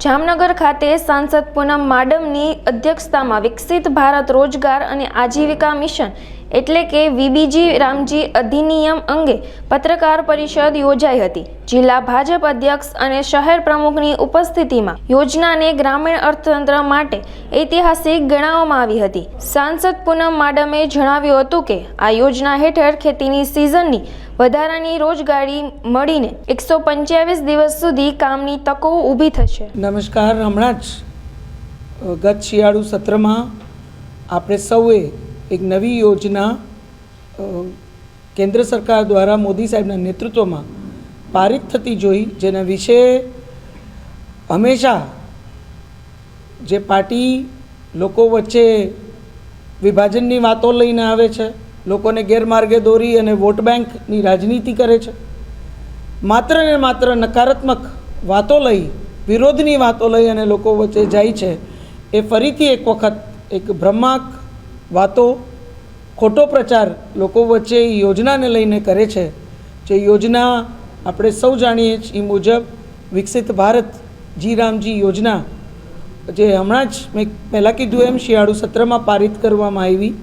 જામનગર ખાતે સાંસદ પૂનમ માડમની અધ્યક્ષતામાં વિકસિત ભારત રોજગાર અને આજીવિકા મિશન એટલે કે વીબીજી રામજી અધિનિયમ અંગે પત્રકાર પરિષદ યોજાઈ હતી। જિલ્લા ભાજપ અધ્યક્ષ અને શહેર પ્રમુખની ઉપસ્થિતિમાં યોજનાને ગ્રામીણ અર્થતંત્ર માટે ઐતિહાસિક ગણાવવામાં આવી હતી। સાંસદ પૂનમ માડમે જણાવ્યું હતું કે આ યોજના હેઠળ ખેતીની સિઝનની વધારાની રોજગારી મળીને 125 દિવસ સુધી કામની તકો ઊભી થશે। નમસ્કાર। હમણાં જ ગત શિયાળુ સત્રમાં આપણે સૌએ એક નવી યોજના કેન્દ્ર સરકાર દ્વારા મોદી સાહેબના નેતૃત્વમાં પારિત થતી જોઈ, જેના વિશે હંમેશા જે પાર્ટી લોકો વચ્ચે વિભાજનની વાતો લઈને આવે છે, લોકોને ગેરમાર્ગે દોરી અને વોટ બેંકની રાજનીતિ કરે છે, માત્ર ને માત્ર નકારાત્મક વાતો લઈ, વિરોધની વાતો લઈ અને લોકો વચ્ચે જાય છે, એ ફરીથી એક વખત એક ભ્રમાક વાતો, ખોટો પ્રચાર લોકો વચ્ચે યોજનાને લઈને કરે છે। જે યોજના આપણે સૌ જાણીએ છીએ એ મુજબ વિકસિત ભારત જી રામજી યોજના, જે હમણાં જ મેં પહેલાં કીધું એમ શિયાળુ સત્રમાં પારિત કરવામાં આવી।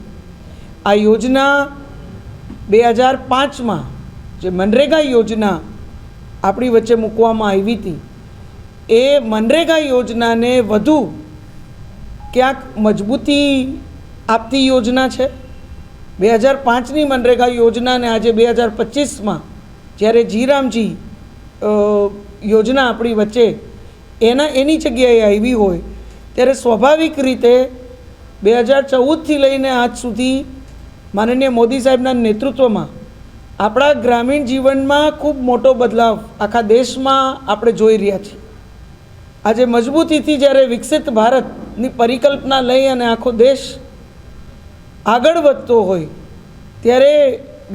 આ યોજના 2005માં જે મનરેગા યોજના આપણી વચ્ચે મૂકવામાં આવી હતી, એ મનરેગા યોજનાને વધુ ક્યાંક મજબૂતી આપતી યોજના છે। 2005ની મનરેગા યોજનાને આજે 2025માં જ્યારે જી રામજી યોજના આપણી વચ્ચે એની જગ્યાએ આવી હોય, ત્યારે સ્વાભાવિક રીતે 2014થી લઈને આજ સુધી માનનીય મોદી સાહેબના નેતૃત્વમાં આપણા ગ્રામીણ જીવનમાં ખૂબ મોટો બદલાવ આખા દેશમાં આપણે જોઈ રહ્યા છીએ। આજે મજબૂતીથી જ્યારે વિકસિત ભારતની પરિકલ્પના લઈ અને આખો દેશ આગળ વધતો હોય, ત્યારે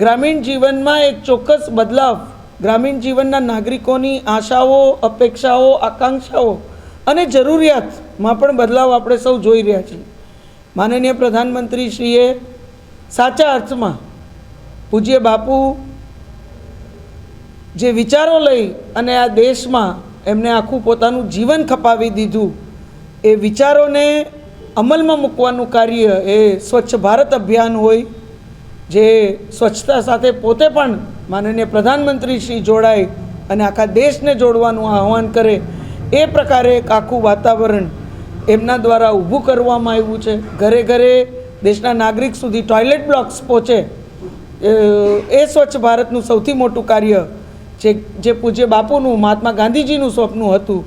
ગ્રામીણ જીવનમાં એક ચોક્કસ બદલાવ, ગ્રામીણ જીવનના નાગરિકોની આશાઓ, અપેક્ષાઓ, આકાંક્ષાઓ અને જરૂરિયાતમાં પણ બદલાવ આપણે સૌ જોઈ રહ્યા છીએ। માનનીય પ્રધાનમંત્રીશ્રીએ સાચા અર્થમાં પૂજ્ય બાપુ જે વિચારો લઈ અને આ દેશમાં એમને આખું પોતાનું જીવન ખપાવી દીધું, એ વિચારોને અમલમાં મૂકવાનું કાર્ય એ સ્વચ્છ ભારત અભિયાન હોય, જે સ્વચ્છતા સાથે પોતે પણ માનનીય પ્રધાનમંત્રી શ્રી જોડાય અને આખા દેશને જોડવાનું આહ્વાન કરે, એ પ્રકારે એક આખું વાતાવરણ એમના દ્વારા ઊભું કરવામાં આવ્યું છે। ઘરે ઘરે દેશના નાગરિક સુધી ટોયલેટ બ્લોક્સ પહોંચે, એ સ્વચ્છ ભારતનું સૌથી મોટું કાર્ય છે, જે પૂજ્ય બાપુનું, મહાત્મા ગાંધીજીનું સ્વપ્ન હતું,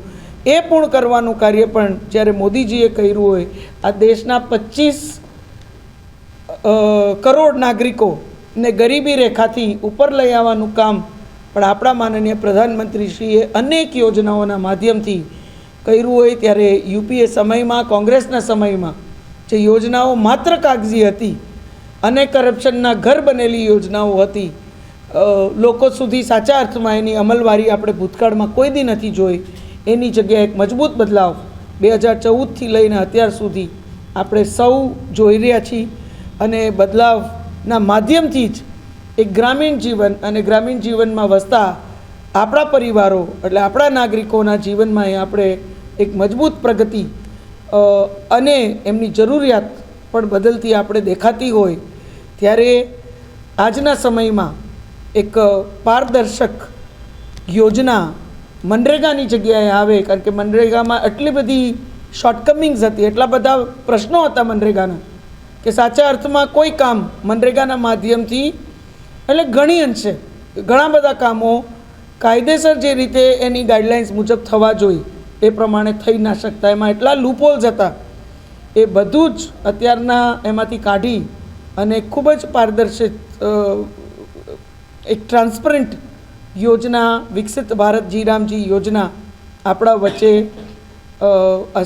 એ પૂર્ણ કરવાનું કાર્ય પણ જ્યારે મોદીજીએ કર્યું હોય, આ દેશના 25 કરોડ નાગરિકોને ગરીબી રેખાથી ઉપર લઈ આવવાનું કામ પણ આપણા માનનીય પ્રધાનમંત્રીશ્રીએ અનેક યોજનાઓના માધ્યમથી કર્યું હોય, ત્યારે યુપીએ સમયમાં, કોંગ્રેસના સમયમાં જે યોજનાઓ માત્ર કાગઝી હતી અને કરપ્શનના ઘર બનેલી યોજનાઓ હતી, લોકો સુધી સાચા અર્થમાં એની અમલવારી આપણે ભૂતકાળમાં કોઈ દી નથી જોઈ, એની જગ્યાએ એક મજબૂત બદલાવ 2014થી લઈને અત્યાર સુધી આપણે સૌ જોઈ રહ્યા છીએ। અને બદલાવના માધ્યમથી જ એક ગ્રામીણ જીવન અને ગ્રામીણ જીવનમાં વસતા આપણા પરિવારો એટલે આપણા નાગરિકોના જીવનમાં આપણે એક મજબૂત પ્રગતિ અને એમની જરૂરિયાત પણ બદલતી આપણે દેખાતી હોય, ત્યારે આજના સમયમાં એક પારદર્શક યોજના મનરેગાની જગ્યાએ આવે, કારણ કે મનરેગામાં એટલી બધી શોર્ટકમિંગ્સ હતી, એટલા બધા પ્રશ્નો હતા મનરેગાના, કે સાચા અર્થમાં કોઈ કામ મનરેગાના માધ્યમથી એટલે ઘણી અંશે ઘણા બધા કામો કાયદેસર જે રીતે એની ગાઈડલાઇન્સ મુજબ થવા જોઈએ એ પ્રમાણે થઈ ના શકતા, એમાં એટલા લૂપહોલ્સ હતા, એ બધું જ અત્યારના એમાંથી કાઢી અને ખૂબ જ પારદર્શક એક ટ્રાન્સપરન્ટ યોજના વિકસિત ભારત જી રામજી યોજના આપણા વચ્ચે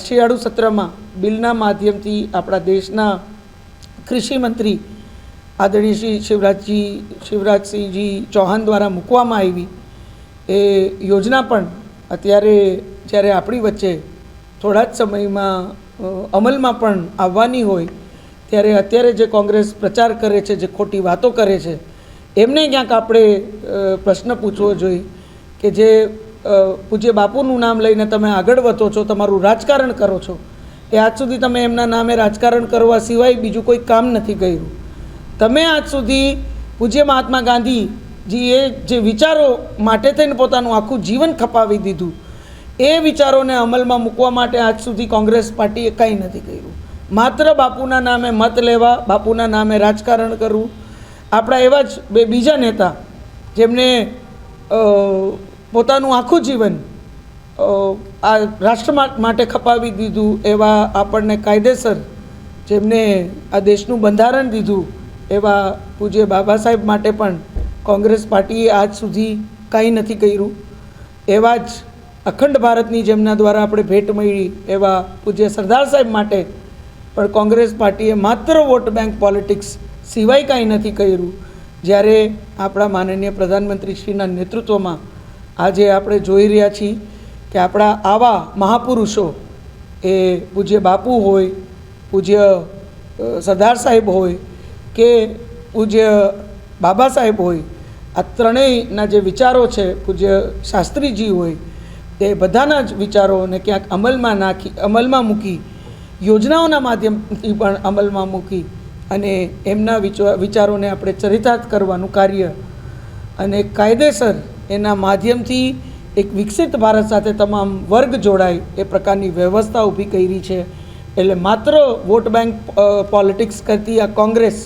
શિયાળુ સત્રમાં બિલના માધ્યમથી આપણા દેશના કૃષિ મંત્રી આદરણીય શ્રી શિવરાજસિંહજી ચૌહાણ દ્વારા મૂકવામાં આવી। એ યોજના પણ અત્યારે જ્યારે આપણી વચ્ચે થોડા જ સમયમાં અમલમાં પણ આવવાની હોય, ત્યારે અત્યારે જે કોંગ્રેસ પ્રચાર કરે છે, જે ખોટી વાતો કરે છે, એમને ક્યાંક આપણે પ્રશ્ન પૂછવો જોઈએ કે જે પૂજ્ય બાપુનું નામ લઈને તમે આગળ વધો છો, તમારું રાજકારણ કરો છો, એ આજ સુધી તમે એમના નામે રાજકારણ કરવા સિવાય બીજું કોઈ કામ નથી કર્યું. તમે આજ સુધી પૂજ્ય મહાત્મા ગાંધીજીએ જે વિચારો માટે થઈને પોતાનું આખું જીવન ખપાવી દીધું, એ વિચારોને અમલમાં મૂકવા માટે આજ સુધી કોંગ્રેસ પાર્ટીએ કંઈ નથી કર્યું. માત્ર બાપુના નામે મત લેવા, બાપુના નામે રાજકારણ કરવું. આપણા એવા જ બીજા નેતા જેમને પોતાનું આખું જીવન આ રાષ્ટ્ર માટે ખપાવી દીધું, એવા આપણને કાયદેસર જેમને આ દેશનું બંધારણ દીધું, એવા પૂજ્ય બાબા સાહેબ માટે પણ કોંગ્રેસ પાર્ટીએ આજ સુધી કાંઈ નથી કર્યું. એવા જ અખંડ ભારતની જેમના દ્વારા આપણે ભેટ મળી એવા પૂજ્ય સરદાર સાહેબ માટે પણ કોંગ્રેસ પાર્ટીએ માત્ર વોટ બેંક પોલિટિક્સ સિવાય કાંઈ નથી કર્યું. જ્યારે આપણા માનનીય પ્રધાનમંત્રીશ્રીના નેતૃત્વમાં આજે આપણે જોઈ રહ્યા છીએ કે આપણા આવા મહાપુરુષો, એ પૂજ્ય બાપુ હોય, પૂજ્ય સરદાર સાહેબ હોય કે પૂજ્ય બાબા સાહેબ હોય, આ ત્રણેયના જે વિચારો છે, પૂજ્ય શાસ્ત્રીજી હોય, તે બધાના જ વિચારોને ક્યાંક અમલમાં મૂકી, યોજનાઓના માધ્યમથી પણ અમલમાં મૂકી અને એમના વિચારોને આપણે ચરિતાર્થ કરવાનું કાર્ય અને કાયદેસર એના માધ્યમથી એક વિકસિત ભારત સાથે તમામ વર્ગ જોડાય એ પ્રકારની વ્યવસ્થા ઊભી કરી છે. એટલે માત્ર વોટ બેંક પોલિટિક્સ કરતી આ કોંગ્રેસ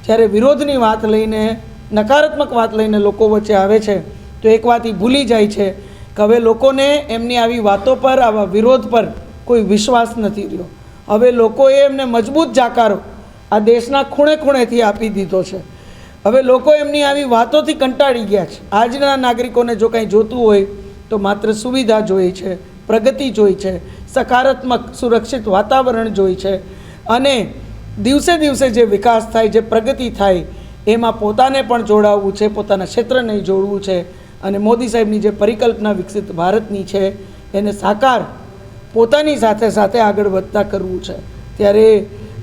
જ્યારે વિરોધની વાત લઈને, નકારાત્મક વાત લઈને લોકો વચ્ચે આવે છે તો એક વાત એ ભૂલી જાય છે કે હવે લોકોને એમની આવી વાતો પર, આવા વિરોધ પર કોઈ વિશ્વાસ નથી રહ્યો. હવે લોકોએ એમને મજબૂત જાકારો આ દેશના ખૂણે ખૂણેથી આપી દીધો છે. હવે લોકો એમની આવી વાતોથી કંટાળી ગયા છે. આજના નાગરિકોને જો કંઈ જોતું હોય તો માત્ર સુવિધા જોઈએ છે, પ્રગતિ જોઈએ છે, સકારાત્મક સુરક્ષિત વાતાવરણ જોઈએ છે અને દિવસે દિવસે જે વિકાસ થાય, જે પ્રગતિ થાય એમાં પોતાને પણ જોડાવવું છે, પોતાના ક્ષેત્રને જોડવું છે અને મોદી સાહેબની જે પરિકલ્પના વિકસિત ભારતની છે એને સાકાર પોતાની સાથે સાથે આગળ વધતા કરવું છે. ત્યારે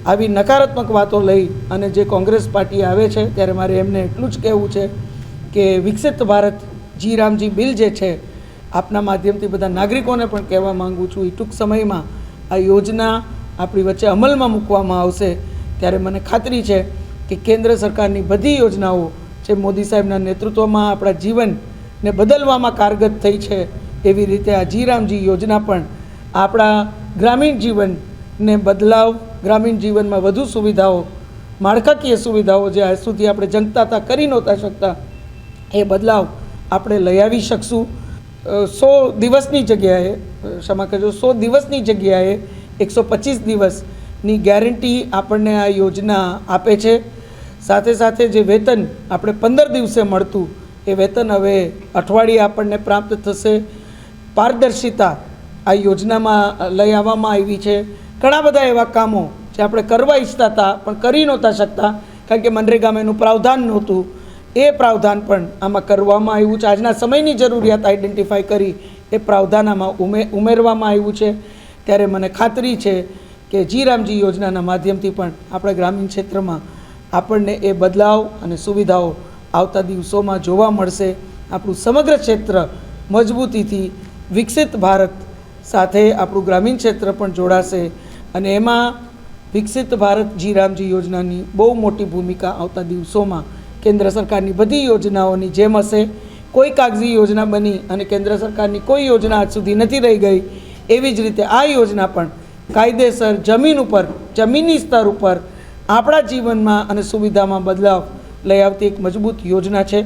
આવી નકારાત્મક વાતો લઈ અને જે કોંગ્રેસ પાર્ટી આવે છે ત્યારે મારે એમને એટલું જ કહેવું છે કે વિકસિત ભારત જી રામજી બિલ જે છે, આપના માધ્યમથી બધા નાગરિકોને પણ કહેવા માગું છું, એ ટૂંક સમયમાં આ યોજના આપણી વચ્ચે અમલમાં મૂકવામાં આવશે. ત્યારે મને ખાતરી છે કે કેન્દ્ર સરકારની બધી યોજનાઓ જે મોદી સાહેબના નેતૃત્વમાં આપણા જીવનને બદલવામાં કારગત થઈ છે, એવી રીતે આ જી રામજી યોજના પણ આપણા ગ્રામીણ જીવનને બદલાવ, ગ્રામીણ જીવનમાં વધુ સુવિધાઓ, માળખાકીય સુવિધાઓ જે આજ સુધી આપણે જંગતા હતા, કરી નહોતા શકતા, એ બદલાવ આપણે લઈ આવી શકશું. 100 દિવસની જગ્યાએ, ક્ષમા કરજો, 100 દિવસની જગ્યાએ 125 દિવસની ગેરંટી આપણને આ યોજના આપે છે. સાથે સાથે જે વેતન આપણે 15 દિવસે મળતું, એ વેતન હવે અઠવાડિયે આપણને પ્રાપ્ત થશે. પારદર્શિતા આ યોજનામાં લઈ આવવામાં આવી છે. ઘણા બધા એવા કામો જે આપણે કરવા ઈચ્છતા હતા પણ કરી નહોતા શકતા કારણ કે મનરેગામાં એનું પ્રાવધાન નહોતું, એ પ્રાવધાન પણ આમાં કરવામાં આવ્યું છે. આજના સમયની જરૂરિયાત આઈડેન્ટિફાઈ કરી એ પ્રાવધાન આમાં ઉમેરવામાં આવ્યું છે. ત્યારે મને ખાતરી છે કે જી રામજી યોજનાના માધ્યમથી પણ આપણા ગ્રામીણ ક્ષેત્રમાં આપણને એ બદલાવ અને સુવિધાઓ આવતા દિવસોમાં જોવા મળશે. આપણું સમગ્ર ક્ષેત્ર મજબૂતીથી વિકસિત ભારત સાથે આપણું ગ્રામીણ ક્ષેત્ર પણ જોડાશે અને એમાં વિકસિત ભારત જી રામજી યોજનાની બહુ મોટી ભૂમિકા આવતા દિવસોમાં કેન્દ્ર સરકારની બધી યોજનાઓની જેમ હશે. કોઈ કાગઝી યોજના બની અને કેન્દ્ર સરકારની કોઈ યોજના આજ સુધી નથી રહી ગઈ, એવી જ રીતે આ યોજના પણ કાયદેસર જમીન ઉપર, જમીની સ્તર ઉપર આપણા જીવનમાં અને સુવિધામાં બદલાવ લઈ આવતી એક મજબૂત યોજના છે.